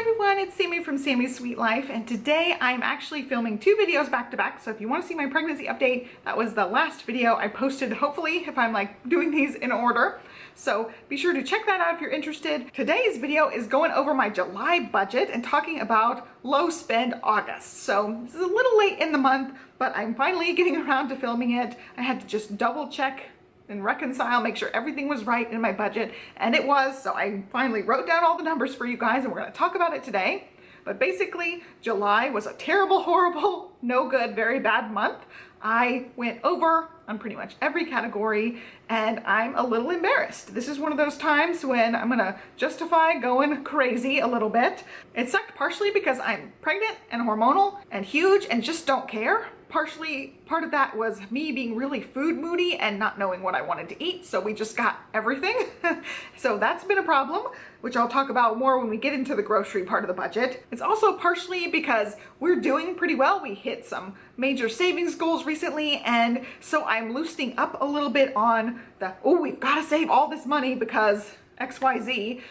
everyone, it's Sami from Sami's Sweet Life, and today I'm actually filming two videos back to back. So if you want to see my pregnancy update, that was the last video I posted, hopefully, if I'm like doing these in order. So be sure to check that out if you're interested. Today's video is going over my July budget and talking about low spend August. So this is a little late in the month, but I'm finally getting around to filming it. I had to just double check and reconcile, make sure everything was right in my budget, and it was. So I finally wrote down all the numbers for you guys, and we're going to talk about it today. But basically, July was a terrible, horrible, no good, very bad month. I went over on pretty much every category, and I'm a little embarrassed. This is one of those times when I'm gonna justify going crazy a little bit. It sucked partially because I'm pregnant and hormonal and huge and just don't care. Partially, part of that was me being really food moody and not knowing what I wanted to eat, so we just got everything. So that's been a problem, which I'll talk about more when we get into the grocery part of the budget. It's also partially because we're doing pretty well. We hit some major savings goals recently, and so I'm loosening up a little bit on the, oh, we've got to save all this money because XYZ.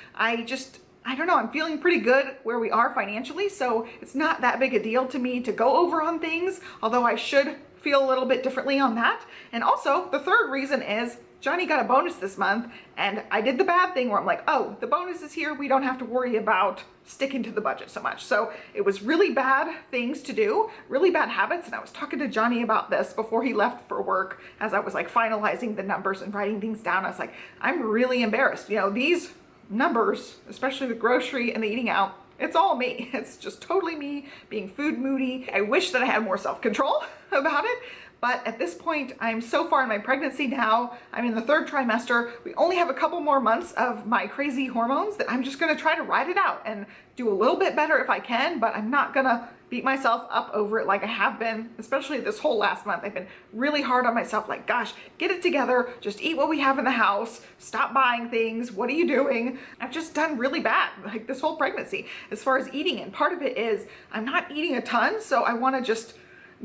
I don't know, I'm feeling pretty good where we are financially, so it's not that big a deal to me to go over on things, although I should feel a little bit differently on that. And also, the third reason is Johnny got a bonus this month, and I did the bad thing where I'm like, oh, the bonus is here, we don't have to worry about sticking to the budget so much. So it was really bad things to do, really bad habits, and I was talking to Johnny about this before he left for work as I was like finalizing the numbers and writing things down. I was like, I'm really embarrassed. You know, these numbers, especially the grocery and the eating out, it's all me. It's just totally me being food moody. I wish that I had more self-control about it, but at this point, I'm so far in my pregnancy now. I'm in the third trimester. We only have a couple more months of my crazy hormones that I'm just gonna try to ride it out and do a little bit better if I can, but I'm not gonna beat myself up over it like I have been, especially this whole last month. I've been really hard on myself, like, gosh, get it together, just eat what we have in the house, stop buying things, what are you doing? I've just done really bad, like this whole pregnancy, as far as eating, and part of it is I'm not eating a ton, so I wanna just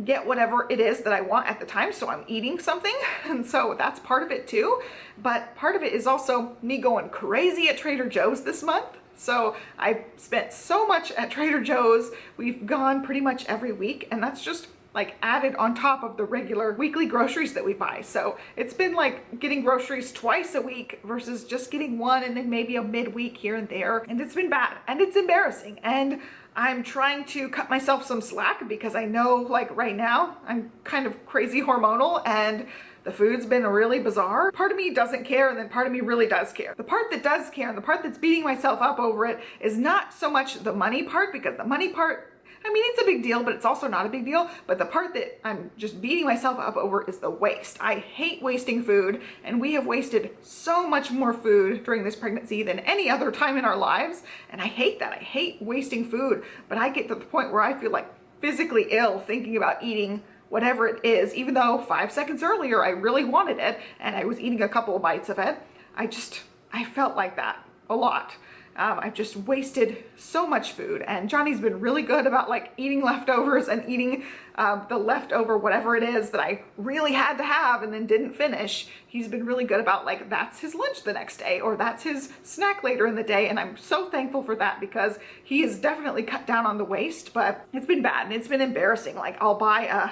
get whatever it is that I want at the time, so I'm eating something, and so that's part of it too. But part of it is also me going crazy at Trader Joe's this month. So I've spent so much at Trader Joe's. We've gone pretty much every week, and that's just like added on top of the regular weekly groceries that we buy. So it's been like getting groceries twice a week versus just getting one and then maybe a midweek here and there. And it's been bad and it's embarrassing. And I'm trying to cut myself some slack because I know like right now I'm kind of crazy hormonal and the food's been really bizarre. Part of me doesn't care, and then part of me really does care. The part that does care and the part that's beating myself up over it is not so much the money part, because the money part, I mean, it's a big deal, but it's also not a big deal. But the part that I'm just beating myself up over is the waste. I hate wasting food, and we have wasted so much more food during this pregnancy than any other time in our lives. And I hate that. I hate wasting food, but I get to the point where I feel like physically ill thinking about eating whatever it is, even though 5 seconds earlier I really wanted it and I was eating a couple of bites of it. I felt like that a lot. I've just wasted so much food, and Johnny's been really good about like eating leftovers and eating the leftover whatever it is that I really had to have and then didn't finish. He's been really good about like, that's his lunch the next day, or that's his snack later in the day, and I'm so thankful for that because he has definitely cut down on the waste. But it's been bad and it's been embarrassing. Like, I'll buy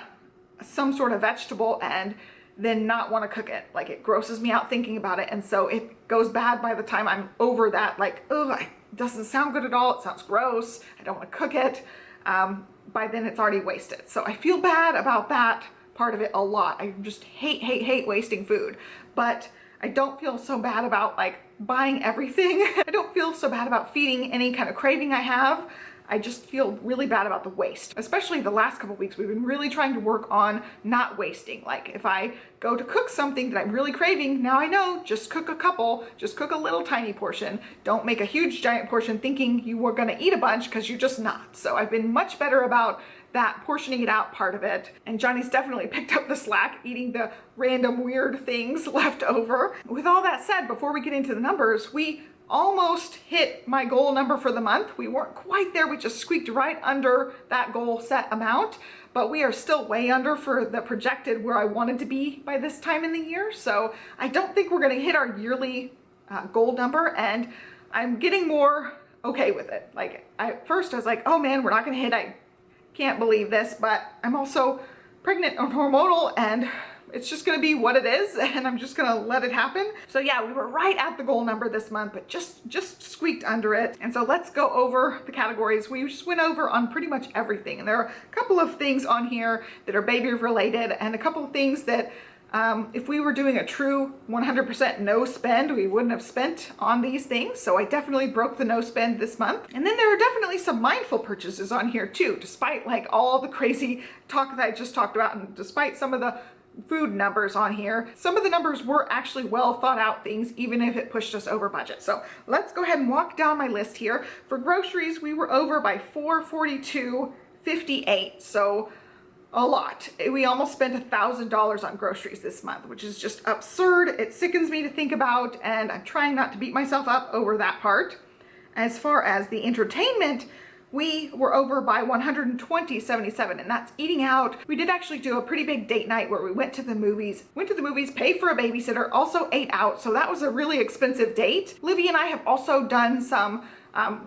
some sort of vegetable and then not want to cook it. Like, it grosses me out thinking about it, and so it goes bad by the time I'm over that, like, ugh, it doesn't sound good at all, it sounds gross, I don't want to cook it. By then it's already wasted. So I feel bad about that part of it a lot. I just hate wasting food. But I don't feel so bad about like buying everything. I don't feel so bad about feeding any kind of craving I have. I just feel really bad about the waste. Especially the last couple weeks, we've been really trying to work on not wasting. Like, if I go to cook something that I'm really craving, now I know, just cook a couple, just cook a little tiny portion. Don't make a huge giant portion thinking you were gonna eat a bunch, because you're just not. So I've been much better about that portioning it out part of it. And Johnny's definitely picked up the slack, eating the random weird things left over. With all that said, before we get into the numbers, we almost hit my goal number for the month. We weren't quite there. We just squeaked right under that goal set amount, but we are still way under for the projected where I wanted to be by this time in the year. So I don't think we're going to hit our yearly goal number, and I'm getting more okay with it. Like at first I was like, oh man, we're not gonna hit, I can't believe this, but I'm also pregnant and hormonal and it's just gonna be what it is and I'm just gonna let it happen. So yeah, we were right at the goal number this month, but just squeaked under it. And so let's go over the categories. We just went over on pretty much everything. And there are a couple of things on here that are baby related and a couple of things that if we were doing a true 100% no spend, we wouldn't have spent on these things. So I definitely broke the no spend this month. And then there are definitely some mindful purchases on here too, despite like all the crazy talk that I just talked about and despite some of the food numbers on here. Some of the numbers were actually well thought out things, even if it pushed us over budget. So let's go ahead and walk down my list here. For groceries, we were over by $442.58. So a lot. We almost spent $1,000 on groceries this month, which is just absurd. It sickens me to think about, and I'm trying not to beat myself up over that part. As far as the entertainment, we were over by $120.77, and that's eating out. We did actually do a pretty big date night where we went to the movies, paid for a babysitter, also ate out. So that was a really expensive date. Olivia and I have also done some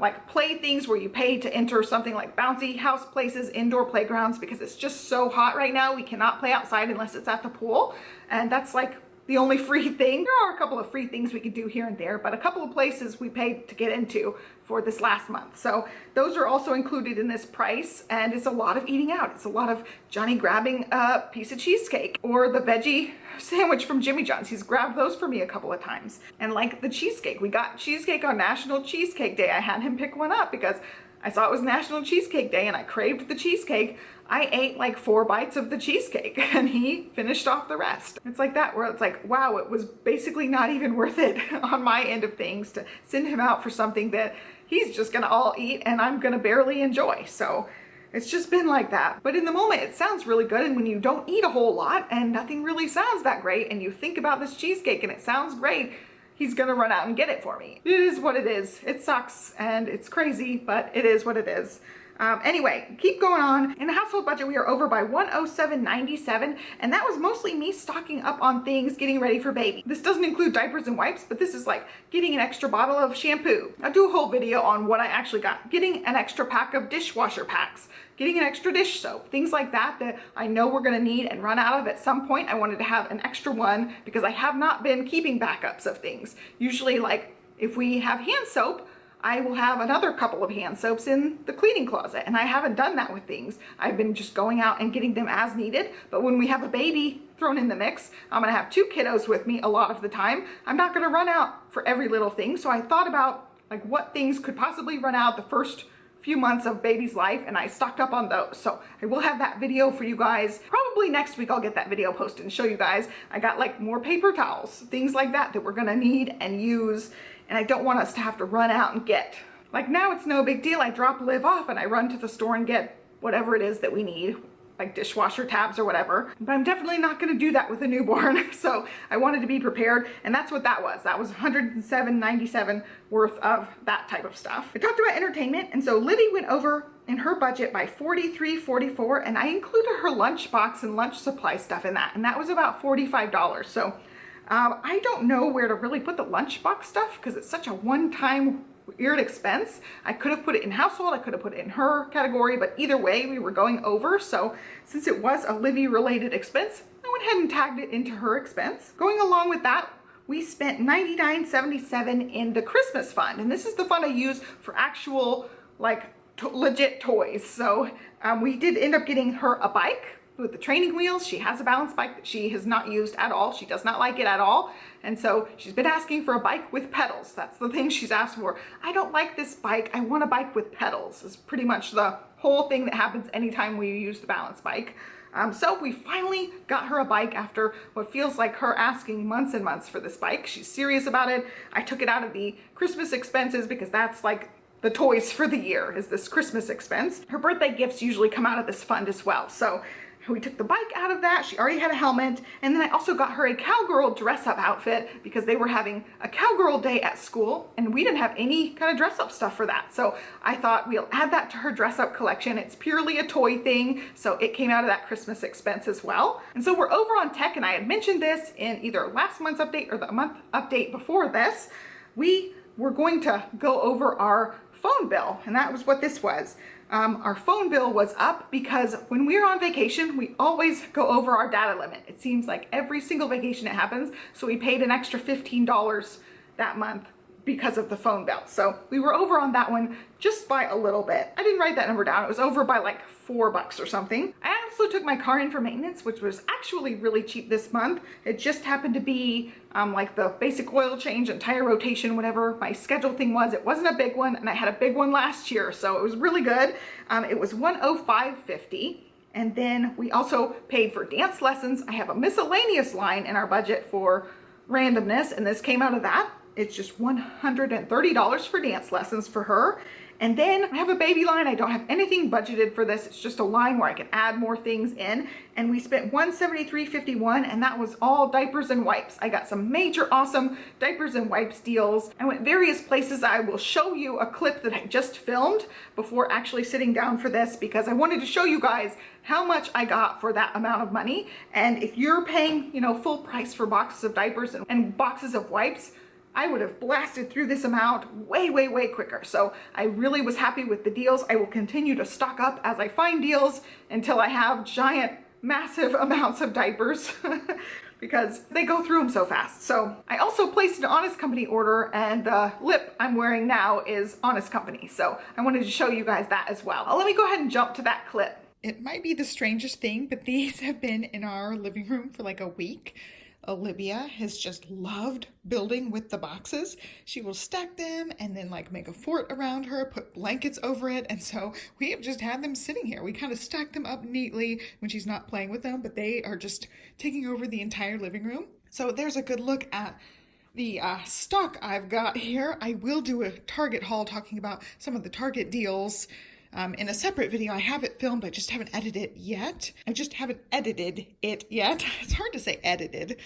like play things where you pay to enter something like bouncy house places, indoor playgrounds, because it's just so hot right now. We cannot play outside unless it's at the pool. And that's like the only free thing. There are a couple of free things we could do here and there, but a couple of places we paid to get into for this last month. So those are also included in this price, and it's a lot of eating out. It's a lot of Johnny grabbing a piece of cheesecake or the veggie sandwich from Jimmy John's. He's grabbed those for me a couple of times. And like the cheesecake, we got cheesecake on National Cheesecake Day. I had him pick one up because I saw it was National Cheesecake Day and I craved the cheesecake. I ate like 4 bites of the cheesecake and he finished off the rest. It's like that where it's like, wow, it was basically not even worth it on my end of things to send him out for something that he's just gonna all eat and I'm gonna barely enjoy. So it's just been like that. But in the moment, it sounds really good. And when you don't eat a whole lot and nothing really sounds that great and you think about this cheesecake and it sounds great, he's gonna run out and get it for me. It is what it is. It sucks and it's crazy, but it is what it is. Anyway, keep going on. In the household budget, we are over by $107.97, and that was mostly me stocking up on things getting ready for baby. This doesn't include diapers and wipes, but this is like getting an extra bottle of shampoo. I'll do a whole video on what I actually got. Getting an extra pack of dishwasher packs, getting an extra dish soap, things like that that I know we're gonna need and run out of at some point. I wanted to have an extra one because I have not been keeping backups of things. Usually, like if we have hand soap, I will have another couple of hand soaps in the cleaning closet, and I haven't done that with things. I've been just going out and getting them as needed, but when we have a baby thrown in the mix, I'm gonna have 2 kiddos with me a lot of the time. I'm not gonna run out for every little thing, so I thought about like what things could possibly run out the first few months of baby's life, and I stocked up on those. So I will have that video for you guys. Probably next week I'll get that video posted and show you guys. I got like more paper towels, things like that that we're gonna need and use, and I don't want us to have to run out and get. Like now it's no big deal. I drop Liv off and I run to the store and get whatever it is that we need, like dishwasher tabs or whatever. But I'm definitely not gonna do that with a newborn. So I wanted to be prepared, and that's what that was. That was $107.97 worth of that type of stuff. I talked about entertainment, and so Libby went over in her budget by $43.44, and I included her lunchbox and lunch supply stuff in that, and that was about $45. So I don't know where to really put the lunchbox stuff because it's such a one-time weird expense. I could have put it in household, I could have put it in her category, but either way we were going over. So since it was a Livy related expense, I went ahead and tagged it into her expense. Going along with that, we spent $99.77 in the Christmas fund, and this is the fund I use for actual like legit toys. So we did end up getting her a bike with the training wheels. She has a balance bike that she has not used at all. She does not like it at all. And so she's been asking for a bike with pedals. That's the thing she's asked for. I don't like this bike. I want a bike with pedals is pretty much the whole thing that happens anytime we use the balance bike. So we finally got her a bike after what feels like her asking months and months for this bike. She's serious about it. I took it out of the Christmas expenses because that's like the toys for the year is this Christmas expense. Her birthday gifts usually come out of this fund as well. So we took the bike out of that. She already had a helmet. And then I also got her a cowgirl dress-up outfit because they were having a cowgirl day at school and we didn't have any kind of dress-up stuff for that. So I thought we'll add that to her dress-up collection. It's purely a toy thing, so it came out of that Christmas expense as well. And so we're over on tech, and I had mentioned this in either last month's update or the month update before this. We were going to go over our phone bill, and that was what this was. Our phone bill was up because when we're on vacation, we always go over our data limit. It seems like every single vacation it happens, so we paid an extra $15 that month because of the phone bill. So we were over on that one just by a little bit. I didn't write that number down. It was over by like $4 or something. I also took my car in for maintenance, which was actually really cheap this month. It just happened to be like the basic oil change and tire rotation, whatever my schedule thing was. It wasn't a big one, and I had a big one last year, so it was really good. It was $105.50. And then we also paid for dance lessons. I have a miscellaneous line in our budget for randomness, and this came out of that. It's just $130 for dance lessons for her. And then I have a baby line. I don't have anything budgeted for this. It's just a line where I can add more things in. And we spent $173.51, and that was all diapers and wipes. I got some major awesome diapers and wipes deals. I went various places. I will show you a clip that I just filmed before actually sitting down for this, because I wanted to show you guys how much I got for that amount of money. And if you're paying, you know, full price for boxes of diapers and boxes of wipes, I would have blasted through this amount way, way, way quicker. So I really was happy with the deals. I will continue to stock up as I find deals until I have giant, massive amounts of diapers because they go through them so fast. So I also placed an Honest Company order, and the lip I'm wearing now is Honest Company. So I wanted to show you guys that as well. Let me go ahead and jump to that clip. It might be the strangest thing, but these have been in our living room for like a week. Olivia has just loved building with the boxes. She will stack them and then like make a fort around her, put blankets over it. And so we have just had them sitting here. We kind of stack them up neatly when she's not playing with them, but they are just taking over the entire living room. So there's a good look at the stock I've got here. I will do a Target haul talking about some of the Target deals in a separate video. I have it filmed, I just haven't edited it yet. It's hard to say edited.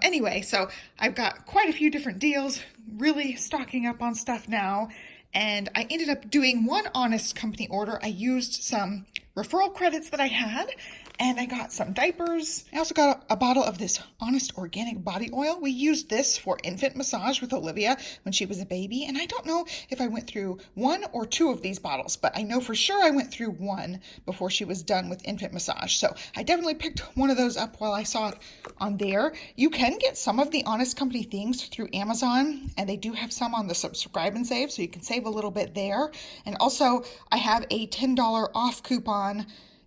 Anyway, so I've got quite a few different deals, really stocking up on stuff now. And I ended up doing one Honest Company order. I used some referral credits that I had, and I got some diapers. I also got a bottle of this Honest Organic Body Oil. We used this for infant massage with Olivia when she was a baby, and I don't know if I went through one or two of these bottles, but I know for sure I went through one before she was done with infant massage. So I definitely picked one of those up while I saw it on there. You can get some of the Honest Company things through Amazon, and they do have some on the subscribe and save, so you can save a little bit there. And also I have a $10 off coupon.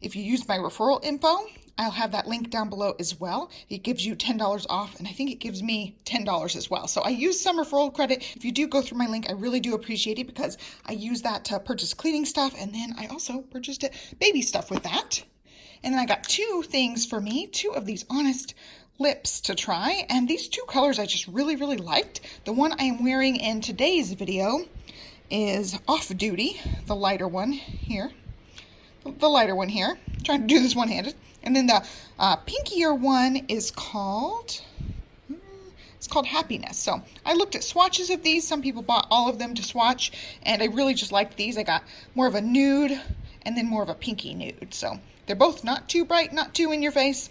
If you use my referral info, I'll have that link down below as well. It gives you $10 off, and I think it gives me $10 as well. So I use some referral credit. If you do go through my link, I really do appreciate it because I use that to purchase cleaning stuff, and then I also purchased baby stuff with that. And then I got two things for me, two of these Honest lips to try, and these two colors I just really, really liked. The one I am wearing in today's video is Off Duty, the lighter one here. I'm trying to do this one-handed. And then the pinkier one is called, it's called Happiness. So I looked at swatches of these. Some people bought all of them to swatch, and I really just liked these. I got more of a nude and then more of a pinky nude. So they're both not too bright, not too in your face,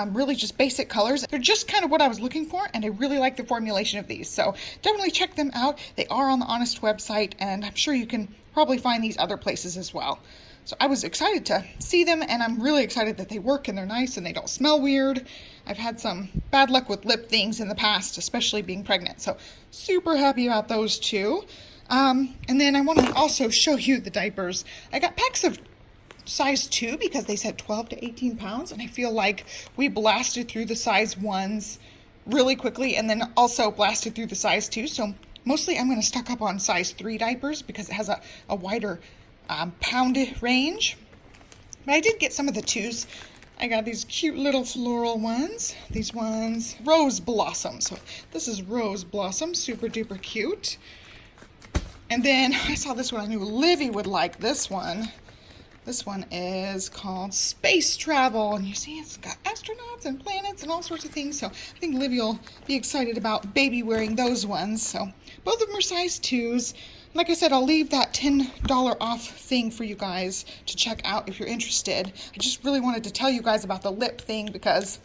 really just basic colors. They're just kind of what I was looking for, and I really like the formulation of these. So definitely check them out. They are on the Honest website, and I'm sure you can probably find these other places as well. So I was excited to see them, and I'm really excited that they work and they're nice and they don't smell weird. I've had some bad luck with lip things in the past, especially being pregnant. So super happy about those two. And then I want to also show you the diapers. I got packs of size 2 because they said 12 to 18 pounds, and I feel like we blasted through the size 1s really quickly and then also blasted through the size 2. So mostly I'm going to stock up on size 3 diapers because it has a wider pound range. But I did get some of the 2s. I got these cute little floral ones. These ones, Rose Blossom. So this is Rose Blossom, super duper cute. And then I saw this one. I knew Olivia would like this one. This one is called Space Travel, and you see it's got astronauts and planets and all sorts of things, so I think Olivia will be excited about baby wearing those ones. So both of them are size 2s. Like I said, I'll leave that $10 off thing for you guys to check out if you're interested. I just really wanted to tell you guys about the lip thing because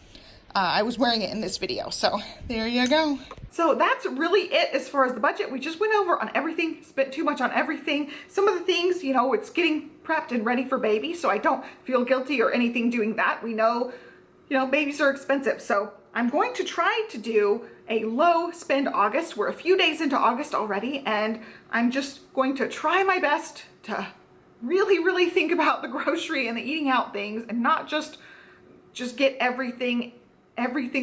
I was wearing it in this video, so there you go. So that's really it as far as the budget. We just went over on everything, spent too much on everything. Some of the things, you know, it's getting prepped and ready for baby, so I don't feel guilty or anything doing that. We know, you know, babies are expensive. So I'm going to try to do a low spend August. We're a few days into August already, and I'm just going to try my best to really think about the grocery and the eating out things, and not just get everything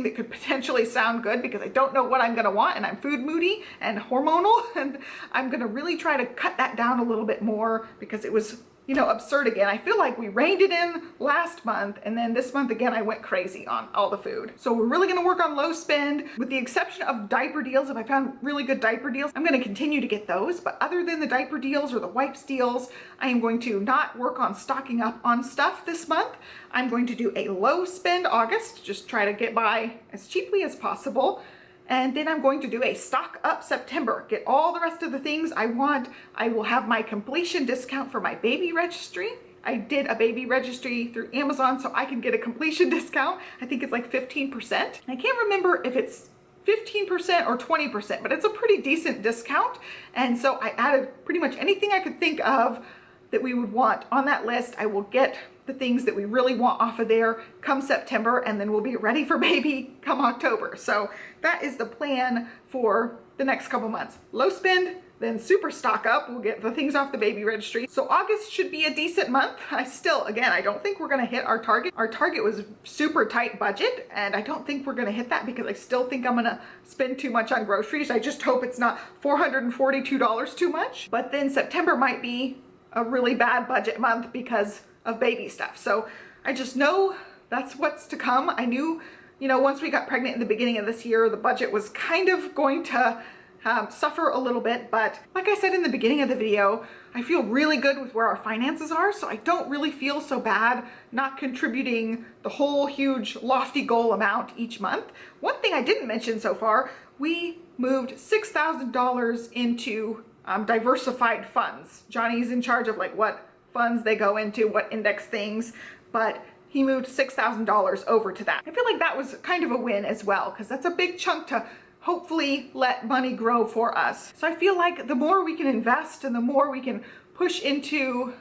that could potentially sound good, because I don't know what I'm gonna want, and I'm food moody and hormonal, and I'm gonna really try to cut that down a little bit more, because it was, you know, absurd again. I feel like we reined it in last month, and then this month again I went crazy on all the food. So we're really gonna work on low spend, with the exception of diaper deals. If I found really good diaper deals, I'm gonna continue to get those. But other than the diaper deals or the wipes deals, I am going to not work on stocking up on stuff this month. I'm going to do a low spend August, just try to get by as cheaply as possible. And then I'm going to do a stock up September, get all the rest of the things I want. I will have my completion discount for my baby registry. I did a baby registry through Amazon, so I can get a completion discount. I think it's like 15%. I can't remember if it's 15% or 20%, but it's a pretty decent discount. And so I added pretty much anything I could think of that we would want on that list. I will get the things that we really want off of there come September, and then we'll be ready for baby come October. So that is the plan for the next couple months. Low spend, then super stock up. We'll get the things off the baby registry. So August should be a decent month. Again, I don't think we're gonna hit our target. Our target was super tight budget, and I don't think we're gonna hit that, because I still think I'm gonna spend too much on groceries. I just hope it's not $442 too much. But then September might be a really bad budget month because of baby stuff. So I just know that's what's to come. I knew, you know, once we got pregnant in the beginning of this year, the budget was kind of going to suffer a little bit. But like I said in the beginning of the video, I feel really good with where our finances are. So I don't really feel so bad not contributing the whole huge lofty goal amount each month. One thing I didn't mention so far, we moved $6,000 into diversified funds. Johnny's in charge of like what funds they go into, what index things, but he moved $6,000 over to that. I feel like that was kind of a win as well, because that's a big chunk to hopefully let money grow for us. So I feel like the more we can invest and the more we can push into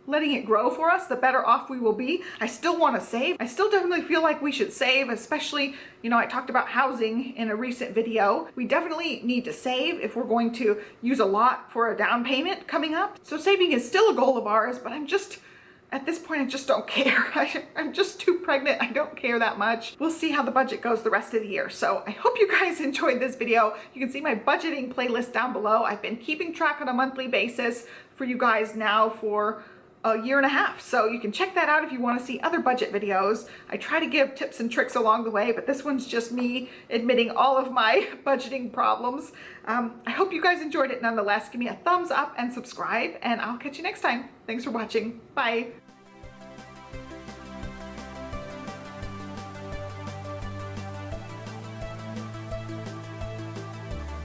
letting it grow for us, the better off we will be. I still want to save. I still definitely feel like we should save, especially, you know, I talked about housing in a recent video. We definitely need to save if we're going to use a lot for a down payment coming up. So saving is still a goal of ours, but I'm just, at this point, I just don't care. I'm just too pregnant. I don't care that much. We'll see how the budget goes the rest of the year. So I hope you guys enjoyed this video. You can see my budgeting playlist down below. I've been keeping track on a monthly basis for you guys now for a year and a half. So you can check that out if you want to see other budget videos. I try to give tips and tricks along the way, but this one's just me admitting all of my budgeting problems. I hope you guys enjoyed it nonetheless. Give me a thumbs up and subscribe, and I'll catch you next time. Thanks for watching. Bye.